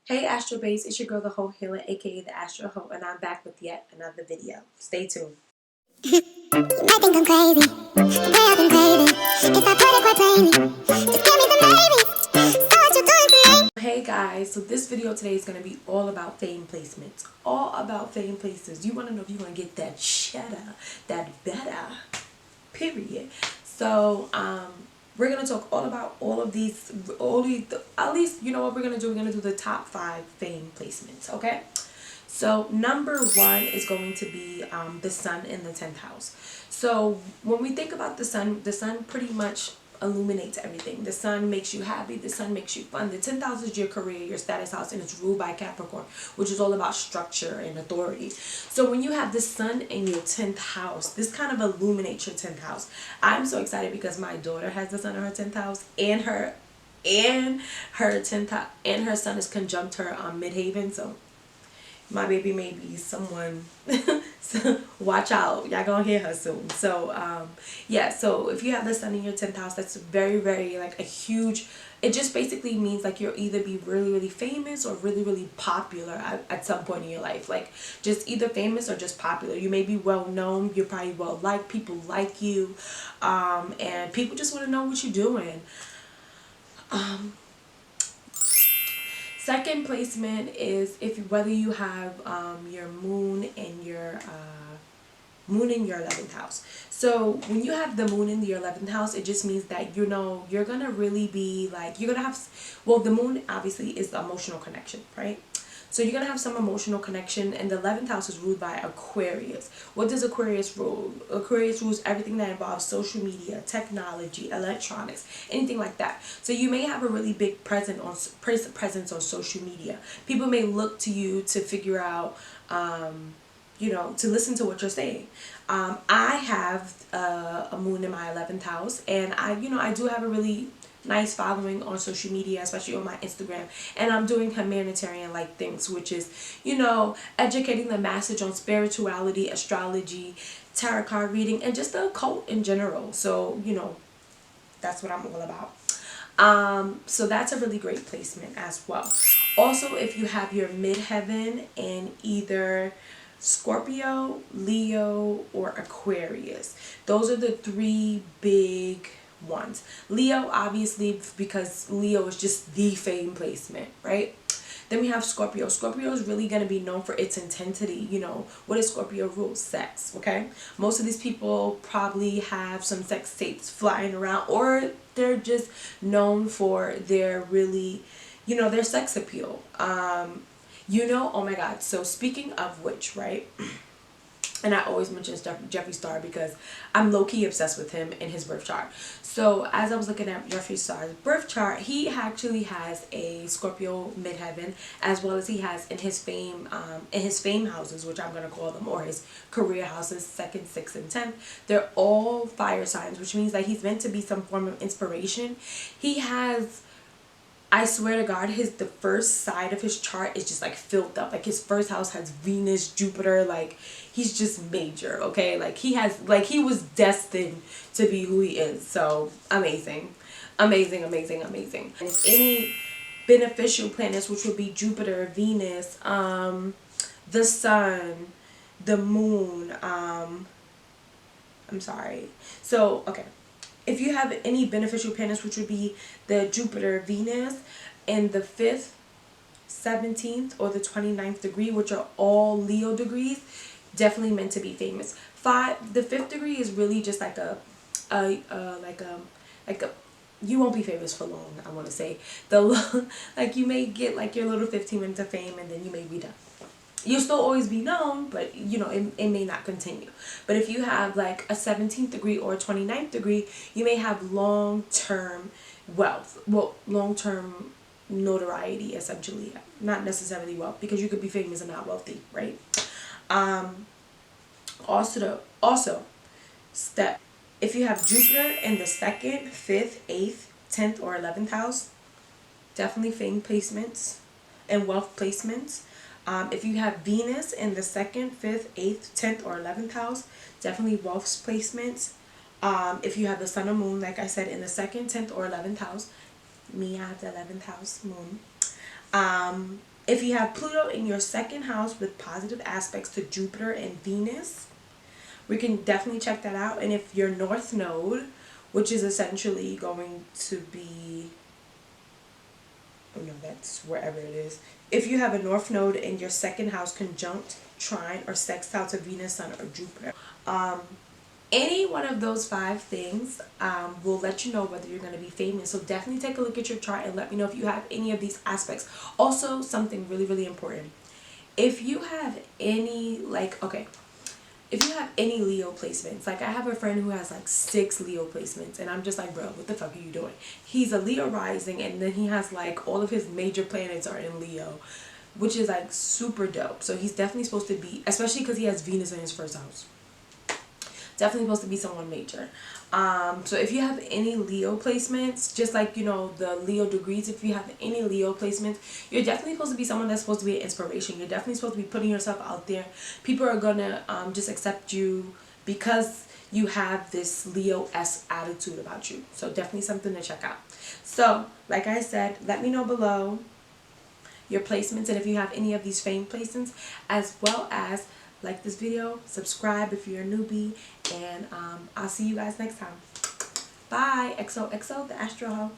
Hey Astro Bae, it's your girl the Heaux Healer, aka the Astro Heaux, and I'm back with yet another video. Stay tuned. You might think I'm crazy, the way I've been craving. If I put it quite plainly, just give me the maybe. So what you doing today? Hey guys, so this video today is going to be all about fame placements. All about fame places. You want to know if you're going to get that cheddar, that better, period. So, we're going to talk all about all of these, at least, you know what we're going to do? We're going to do the top 5 fame placements, okay? So number 1 is going to be the sun in the 10th house. So when we think about the sun pretty much illuminates everything. The sun makes you happy. The sun makes you fun. The 10th house is your career, your status house, and it's ruled by Capricorn, which is all about structure and authority. So when you have the sun in your 10th house, this kind of illuminates your 10th house. I'm so excited because my daughter has the sun in her 10th house, and her 10th house, and her sun is conjunct her on Midheaven. So my baby may be someone so watch out, y'all gonna hear her soon. So yeah, so if you have the sun in your 10th house, that's very like a huge, it just basically means like you'll either be really famous or really popular at some point in your life. Like just either famous or just popular. You may be well known, you're probably well liked, people like you, and people just want to know what you're doing. Second placement is whether you have your moon in your 11th house. So when you have the moon in your 11th house, it just means that you're gonna really be like, you're gonna have, well, the moon obviously is the emotional connection, right? So you're going to have some emotional connection, and the 11th house is ruled by Aquarius. What does Aquarius rule? Aquarius rules everything that involves social media, technology, electronics, anything like that. So you may have a really big presence on social media. People may look to you to figure out, to listen to what you're saying. I have a moon in my 11th house, and I do have a really nice following on social media, especially on my Instagram, and I'm doing humanitarian like things, which is educating the message on spirituality, astrology, tarot card reading, and just the occult in general. So that's what I'm all about. So that's a really great placement as well. Also, if you have your midheaven in either Scorpio, Leo, or Aquarius, those are the 3 big ones. Leo, obviously, because Leo is just the fame placement, right? Then we have Scorpio. Scorpio is really going to be known for its intensity. What does Scorpio rule? Sex, okay? Most of these people probably have some sex tapes flying around, or they're just known for their really, their sex appeal. Oh my God. So speaking of which, right? And I always mention Jeffree Star because I'm low-key obsessed with him and his birth chart. So as I was looking at Jeffree Star's birth chart, he actually has a Scorpio midheaven, as well as he has in his fame houses, which I'm gonna call them, or his career houses, 2nd, 6th, and 10th. They're all fire signs, which means that he's meant to be some form of inspiration. He has, I swear to God, the first side of his chart is just like filled up. Like his first house has Venus, Jupiter, like he's just major, okay? Like he was destined to be who he is. So amazing. And it's any beneficial planets, which would be Jupiter, Venus, the sun, the moon, I'm sorry. So, okay. If you have any beneficial planets, which would be the Jupiter, Venus, in the 5th, 17th, or the 29th degree, which are all Leo degrees, definitely meant to be famous. The 5th degree is really just like you won't be famous for long, I want to say. Like you may get like your little 15 minutes of fame, and then you may be done. You'll still always be known, but it may not continue. But if you have like a 17th degree or a 29th degree, you may have long-term wealth. Well, long-term notoriety, essentially. Not necessarily wealth, because you could be famous and not wealthy, right? Also, step. If you have Jupiter in the 2nd, 5th, 8th, 10th, or 11th house, definitely fame placements and wealth placements. If you have Venus in the 2nd, 5th, 8th, 10th, or 11th house, definitely wealth placements. If you have the sun or moon, like I said, in the 2nd, 10th, or 11th house, me, I have the 11th house moon. If you have Pluto in your second house with positive aspects to Jupiter and Venus, we can definitely check that out. And if your North Node, which is essentially going to be, oh no, that's wherever it is. If you have a North Node in your second house conjunct, trine, or sextile to Venus, Sun, or Jupiter, any one of those 5 things will let you know whether you're going to be famous. So definitely take a look at your chart and let me know if you have any of these aspects. Also, something really, really important. If you have any, like, okay, if you have any Leo placements, like I have a friend who has like 6 Leo placements, and I'm just like, bro, what the fuck are you doing? He's a Leo rising, and then he has like all of his major planets are in Leo, which is like super dope. So he's definitely supposed to be, especially because he has Venus in his first house, definitely supposed to be someone major. So if you have any Leo placements, just like, you know, the Leo degrees, if you have any Leo placements, you're definitely supposed to be someone that's supposed to be an inspiration. You're definitely supposed to be putting yourself out there. People are gonna just accept you because you have this Leo-esque attitude about you. So definitely something to check out. So like I said, let me know below your placements and if you have any of these fame placements, as well as like this video, subscribe if you're a newbie, and I'll see you guys next time. Bye. XOXO, the Astro Hoe.